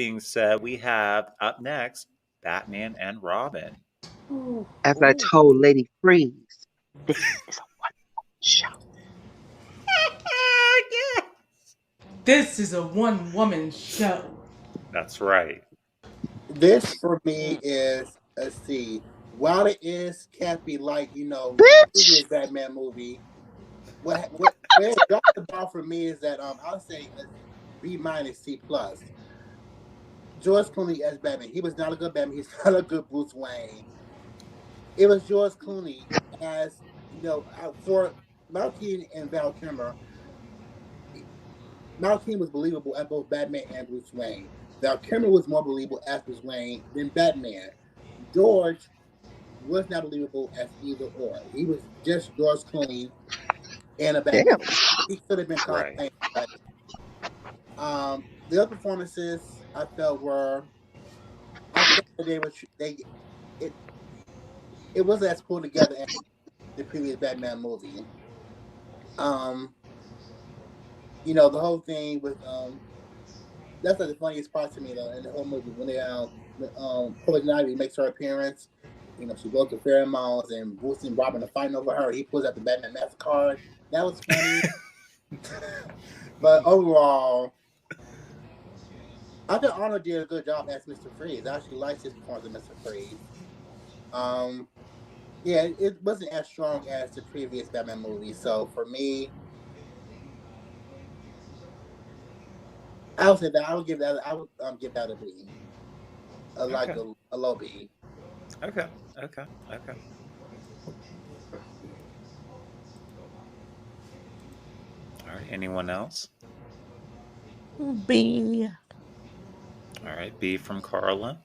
being said, we have up next Batman and Robin. Ooh, As I told Lady Freeze, this is a one show. Yeah. this is a one-woman show. That's right. This for me is, let's see, while it is campy like, the previous Bitch! Batman movie, where it dropped the ball for me is that I'll say a B minus C plus. George Clooney as Batman. He was not a good Batman. He's not a good Bruce Wayne. It was George Clooney as, for Malkin and Val Kilmer. Malkin was believable as both Batman and Bruce Wayne. Val Kilmer was more believable as Bruce Wayne than Batman. George was not believable as either or. He was just George Clooney and a Batman. Damn. He could have been called. Right. The other performances I felt were, I think it wasn't as pulled together as the previous Batman movie. The whole thing with that's like the funniest part to me though in the whole movie when Poison Ivy makes her appearance. She goes to Fairmont's and Bruce and Robin are fighting over her. He pulls out the Batman MasterCard. That was funny. But overall, I think Arnold did a good job as Mr. Freeze. I actually liked his performance as Mr. Freeze. It wasn't as strong as the previous Batman movie. So for me, I would say that I would give that a B. Like a low B. Okay. All right. Anyone else? B. All right. B from Carla.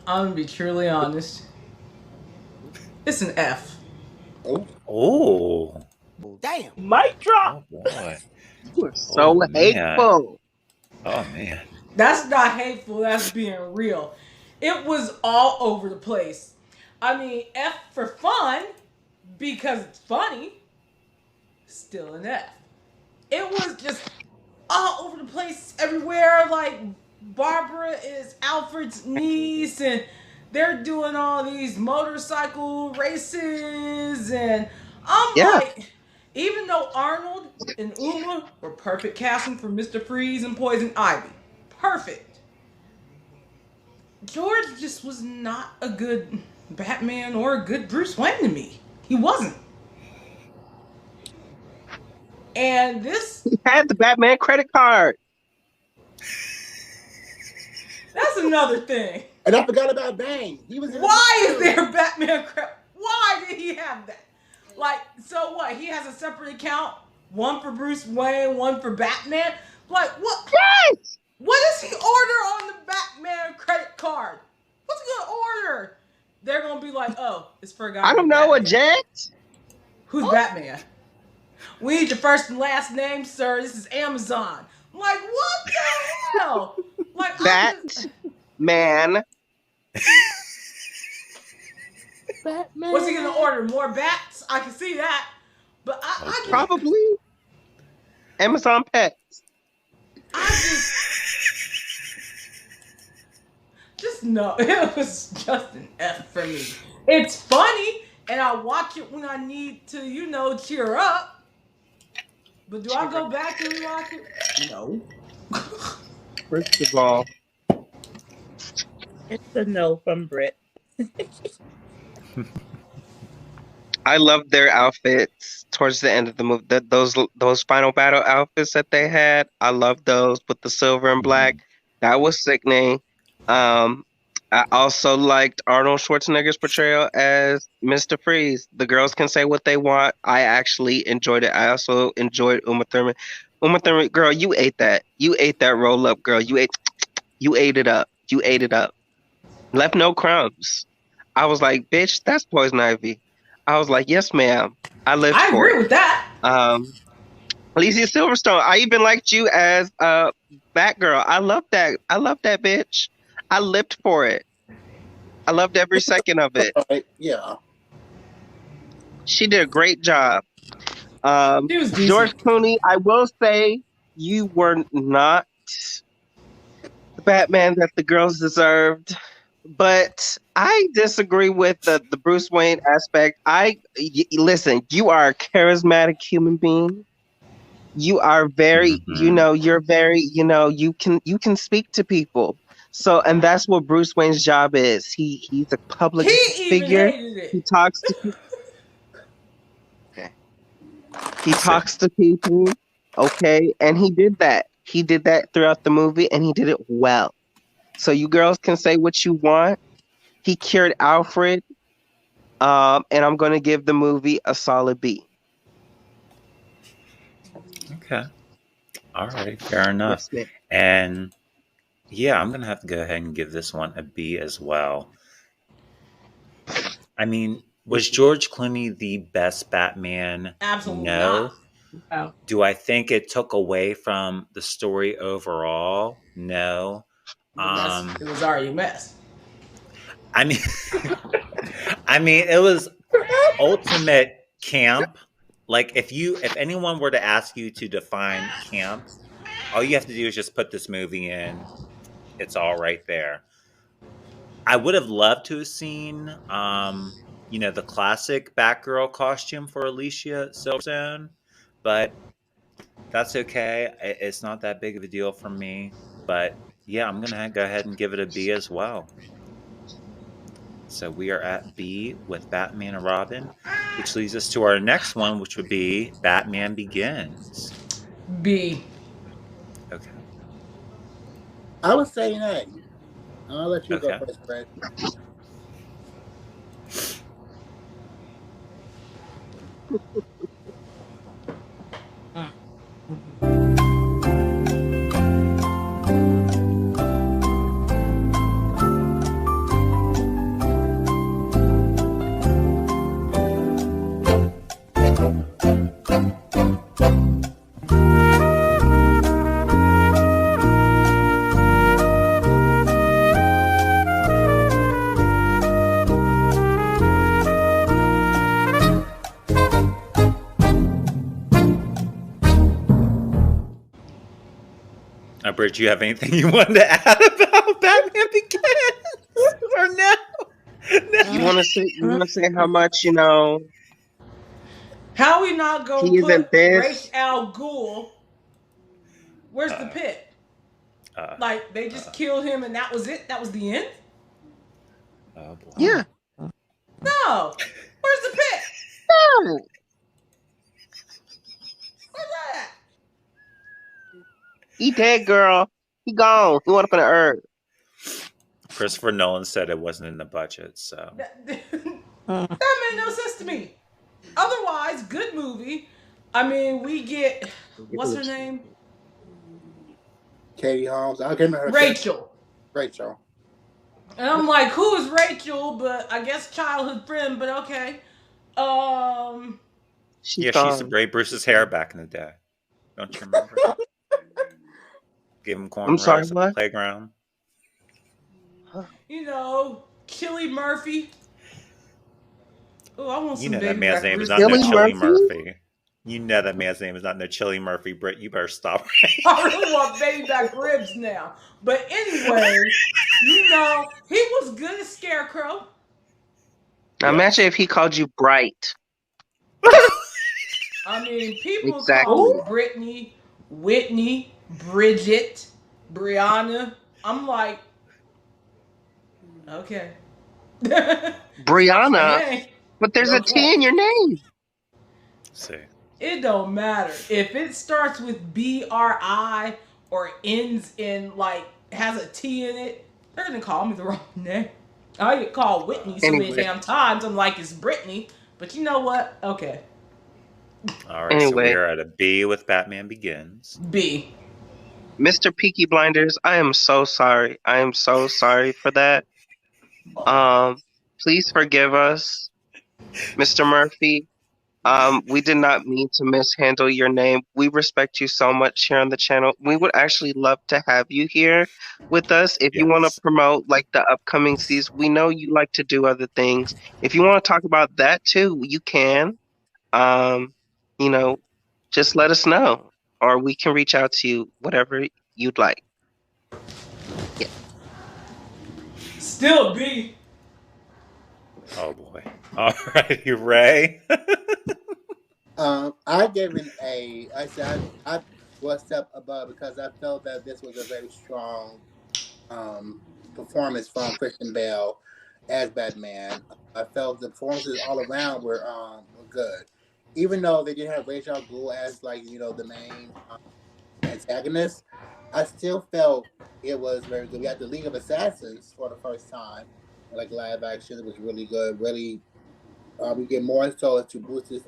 I'm gonna be truly honest. It's an F. Oh. Damn. Mic drop. Oh boy. You are so hateful. Oh man. That's not hateful, that's being real. It was all over the place. I mean, F for fun, because it's funny, still an F. It was just all over the place everywhere, like Barbara is Alfred's niece, and they're doing all these motorcycle races, and I'm like, even though Arnold and Uma were perfect casting for Mr. Freeze and Poison Ivy, perfect, George just was not a good Batman or a good Bruce Wayne to me. He wasn't. And this... He had the Batman credit card. That's another thing. And I forgot about Bane. He was. Why is there Batman crap? Why did he have that? Like, so what? He has a separate account, one for Bruce Wayne, one for Batman. Like, what? Yes! What does he order on the Batman credit card? What's he gonna order? They're gonna be like, oh, it's for a guy. I don't know, Batman. a jet? Who's Batman? We need your first and last name, sir. This is Amazon. I'm like, what the hell? Like, Batman. Batman. What's he gonna order? More bats? I can see that. But I Probably Amazon Pets. I just no. It was just an F for me. It's funny, and I watch it when I need to, cheer up. But do I go back and rewatch it? No. First of all, It's a no from Brit. I loved their outfits towards the end of the movie. Those final battle outfits that they had, I loved those with the silver and black. That was sickening. I also liked Arnold Schwarzenegger's portrayal as Mr. Freeze. The girls can say what they want. I actually enjoyed it. I also enjoyed Uma Thurman. Uma Thurman, girl, you ate that. You ate that roll up, girl. You ate it up. You ate it up. Left no crumbs. I was like, bitch, that's Poison Ivy. I was like, yes, ma'am. I lived I for agree it. with that. Alicia Silverstone. I even liked you as Batgirl. I love that. I love that bitch. I lived for it. I loved every second of it. Yeah. She did a great job. She was decent. George Clooney, I will say, You were not the Batman that the girls deserved. But I disagree with the Bruce Wayne aspect. Listen, you are a charismatic human being. You are very, Hmm. you're very, you can speak to people. So, and that's what Bruce Wayne's job is. He's a public He even figure. hated He it. talks to people. Okay. He See, talks to people. Okay, and he did that. He did that throughout the movie, and he did it well. So you girls can say what you want. He cured Alfred. And I'm going to give the movie a solid B. okay, all right, fair enough. Yes, ma'am. And yeah, I'm gonna have to go ahead and give this one a B as well. I mean, was Mhm. George Clooney the best Batman? Absolutely not. No. Oh. Do I think it took away from the story overall? No. But it was already a mess. I mean, I mean, it was ultimate camp. Like if anyone were to ask you to define camp, all you have to do is just put this movie in. It's all right there. I would have loved to have seen the classic Batgirl costume for Alicia Silverstone, but that's okay. It's not that big of a deal for me. But yeah, I'm gonna go ahead and give it a B as well. So we are at B with Batman and Robin, which leads us to our next one, which would be Batman Begins. B. Okay. I was saying A. I'll let you go Okay. first, Fred. Bridge, you have anything you wanted to add about Batman Begins? Or no? You No. want to say how much How we not gonna he isn't put Ra's this? al Ghul? Where's the Uh, pit? uh, Like they just killed him and that was it? That was the end? oh boy. Yeah. No. Where's the pit? No. Where's that? He dead, girl. He gone. He went up in the earth. Christopher Nolan said it wasn't in the budget, so That made no sense to me. Otherwise, good movie. I mean, we get what's her name? Katie Holmes. I can't remember her Rachel. Rachel. And I'm like, who is Rachel? But I guess childhood friend. But okay. She's yeah, she used to gone. braid Bruce's hair back in the day. Don't you remember? Give him I'm sorry, cornrows at the what? playground. Chili Murphy. Oh, I want You some know that baby man's back name is ribs. not no Billy Chili Murphy? Murphy. You know that man's name is not no Chili Murphy. Britt, you better stop. I really want baby back ribs now. But anyway, he was good as Scarecrow. Now Yes. imagine if he called you Bright. I mean, people Exactly. call me Brittany, Whitney, Bridget, Brianna. I'm like, okay. Brianna. Hey, But there's a T okay. in your name. See. It don't matter. If it starts with BRI or ends in has a T in it, they're gonna call me the wrong name. I get called Whitney so many Anyway. damn times. I'm like, it's Brittany. But you know what? Okay. All right, so we Anyway, are at a B with Batman Begins. B. Mr. Peaky Blinders, I am so sorry. I am so sorry for that. Please forgive us, Mr. Murphy. We did not mean to mishandle your name. We respect you so much here on the channel. We would actually love to have you here with us if you want to Yes. promote the upcoming season. We know you like to do other things. If you want to talk about that too, you can. Um, you know, just let us know. or we can reach out to you, whatever you'd like. Yeah. Still B. Oh boy. All righty, Ray. I gave an A. I said I was step above because I felt that this was a very strong um, performance from Christian Bale as Batman. I felt the performances all around were good, even though they didn't have Ra's al Ghul as the main antagonist. I still felt it was very good. We had the League of Assassins for the first time, like live action. It was really good. Really, we get more so into Bruce's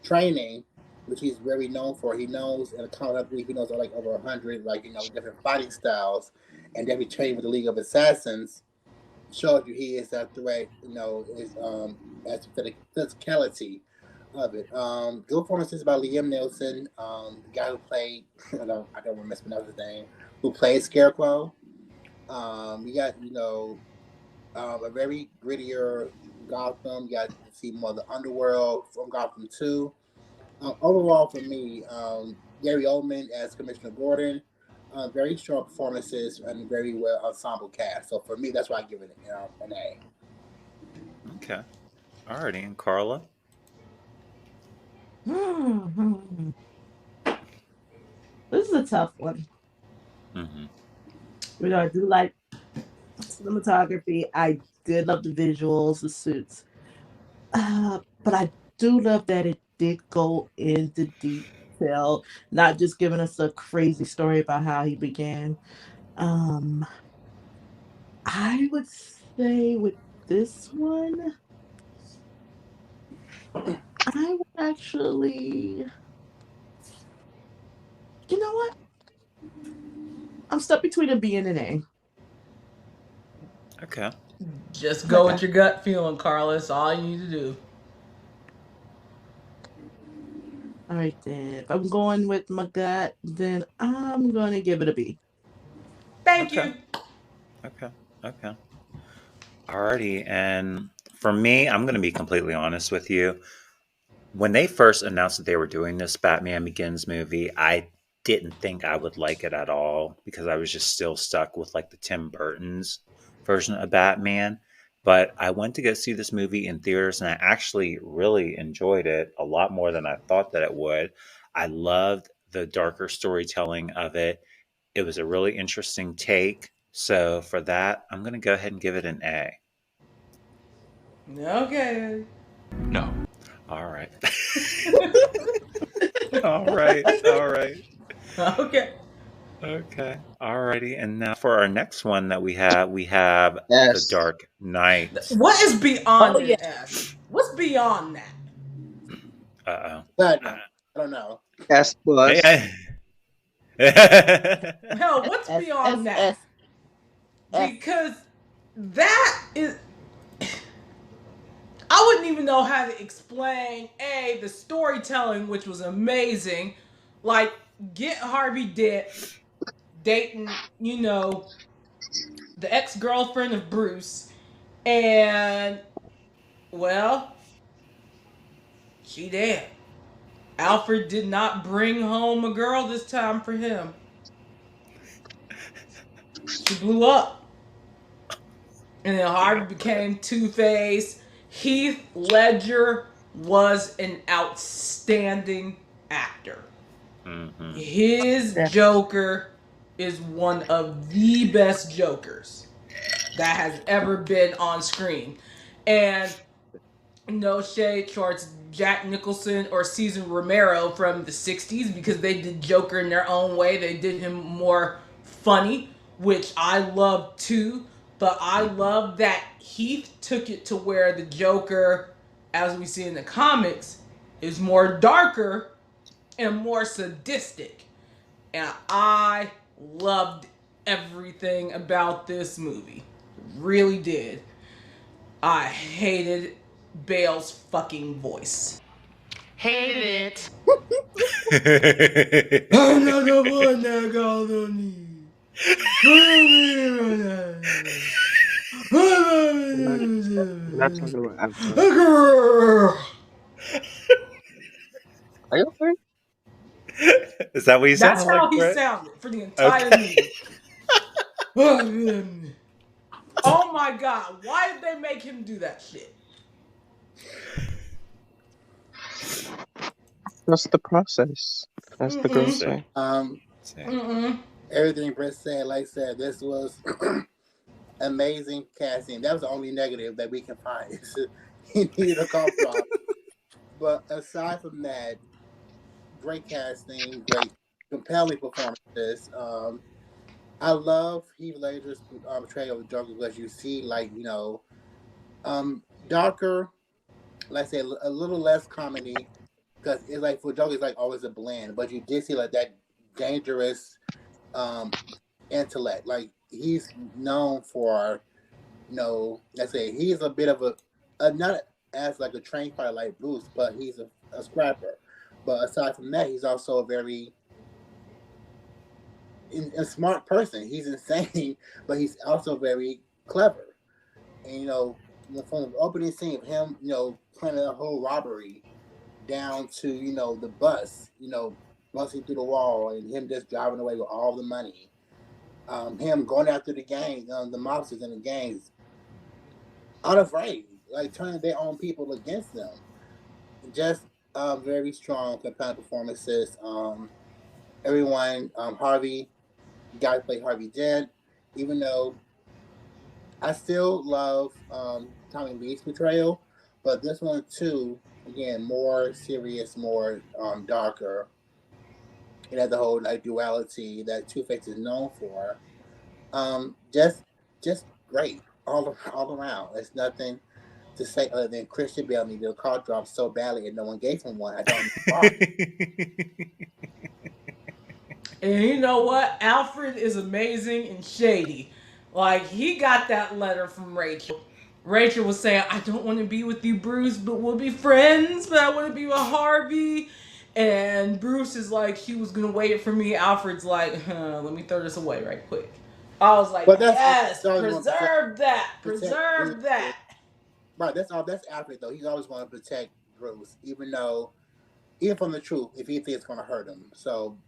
training, which he's very known for. He knows in a comic, I believe he knows like over 100 different fighting styles, and then he trained with the League of Assassins. Shows you he is a threat. Is as the physicality of it. Good performances by Liam Neeson, the guy who played I don't remember his name, who played Scarecrow. You got a very grittier Gotham. You got to see more of the underworld from Gotham 2. Overall, for me, Gary Oldman as Commissioner Gordon, very strong performances and very well ensemble cast. So for me, that's why I give it an A. Okay. Alrighty, and Carla. This is a tough one. Mm-hmm. I do like cinematography. I did love the visuals, the suits. But I do love that it did go into detail, not just giving us a crazy story about how he began. Um, I would say with this one, I would actually, you know what? I'm stuck between a B and an A. Okay. Just go with your gut feeling, Carlos. All you need to do. All right, then. If I'm going with my gut, then I'm going to give it a B. Thank Okay. you. Okay. Okay. Alrighty, and for me, I'm going to be completely honest with you. When they first announced that they were doing this Batman Begins movie, I didn't think I would like it at all because I was just still stuck with like the Tim Burton's version of Batman. But I went to go see this movie in theaters and I actually really enjoyed it a lot more than I thought that it would. I loved the darker storytelling of it. It was a really interesting take. So for that, I'm going to go ahead and give it an A. Okay. No. All right. All right. All right. Okay. Okay. Alrighty. And now for our next one that we have The Yes. Dark Knight. What is beyond Oh, an yeah. S? What's beyond that? Uh But oh. I don't know. S plus. Hell, what's S, beyond S, that? S, S. Because that is. I wouldn't even know how to explain the storytelling, which was amazing. Like, get Harvey Dent dating, the ex-girlfriend of Bruce, and well, she dead. Alfred did not bring home a girl this time for him. She blew up. And then Harvey became Two-Face. Heath Ledger was an outstanding actor. Mm-hmm. His Yeah. Joker is one of the best Jokers that has ever been on screen. And no shade towards Jack Nicholson or Cesar Romero from the 60s because they did Joker in their own way. They did him more funny, which I love too. But I love that Heath took it to where the Joker, as we see in the comics, is more darker and more sadistic. And I loved everything about this movie. Really did. I hated Bale's fucking voice. Hated it. I'm not the one that called on me. We're not talking about Avatar. A girl. Are you okay? Is that what you That's sounded how like, he Brett? sounded for the entire Okay. movie. Oh my god, why did they make him do that shit? That's the process, as the girls Mm-mm. say. Same. Mm-mm. Everything Brett said, like I said, this was amazing casting. That was the only negative that we can find. He needed a cough drop. But aside from that, great casting, great, compelling performances. I love Heath Ledger's portrayal of Joker because you see, like, darker, like I say, a little less comedy because it's like for Joker, it's like always a blend, but you did see like that dangerous um, intellect. Like he's known for, let's say he's a bit of a not as like a trained fighter like Bruce, but he's a scrapper. But aside from that, he's also a very a smart person. He's insane, but he's also very clever. And from the opening scene of him, planning a whole robbery down to the bus, busting through the wall, and him just driving away with all the money. Him going after the gangs, the mobsters and the gangs, unafraid, like turning their own people against them. Just very strong, compelling performances. Everyone, Harvey, guy played Harvey Dent, even though I still love Tommy Lee's portrayal, but this one too, again, more serious, more darker. It had the whole like duality that Two Face is known for. Just great all around. There's nothing to say other than Christian Bale needed a car drop so badly and no one gave him one. I don't know why. And you know what? Alfred is amazing and shady. Like, he got that letter from Rachel. Rachel was saying, I don't want to be with you, Bruce, but we'll be friends, but I want to be with Harvey. And Bruce is like, she was going to wait for me. Alfred's like, let me throw this away right quick. I was like, But that's yes, always going to preserve that. protect Bruce. Preserve that. Right, that's Alfred though. He's always going to protect Bruce, even from the truth, if he thinks it's going to hurt him. So,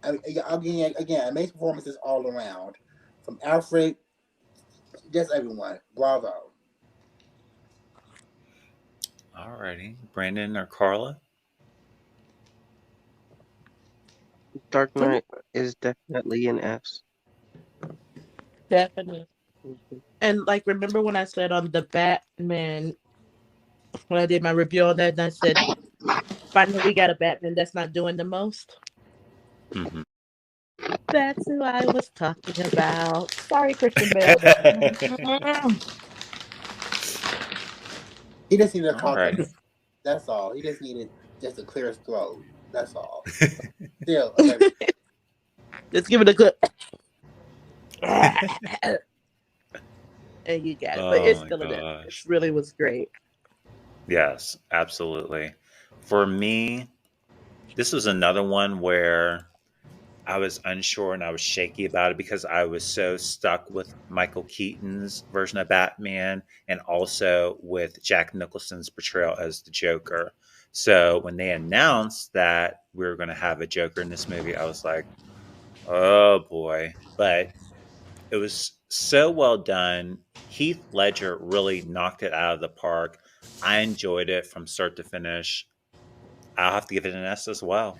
again, amazing performances all around, from Alfred, just everyone. Bravo. Alrighty. Brandon or Carla? Dark For me, Knight is definitely an F. definitely. Mhm. And like, remember when I said on the Batman, when I did my review on that, and I said, finally we got a Batman that's not doing the most? Mm-hmm. That's who I was talking about. Sorry, Christian Bale, but He just needed a car drop. Alrighty. That's all. He just needed just to clear his throat. That's all. Still, okay. just give it a good. And you got it. But Oh it's my still an F. It gosh. really was great. Yes, absolutely. For me, this was another one where I was unsure and I was shaky about it because I was so stuck with Michael Keaton's version of Batman and also with Jack Nicholson's portrayal as the Joker. So when they announced that we were going to have a Joker in this movie, I was like, oh boy. But it was so well done. Heath Ledger really knocked it out of the park. I enjoyed it from start to finish. I'll have to give it an S as well.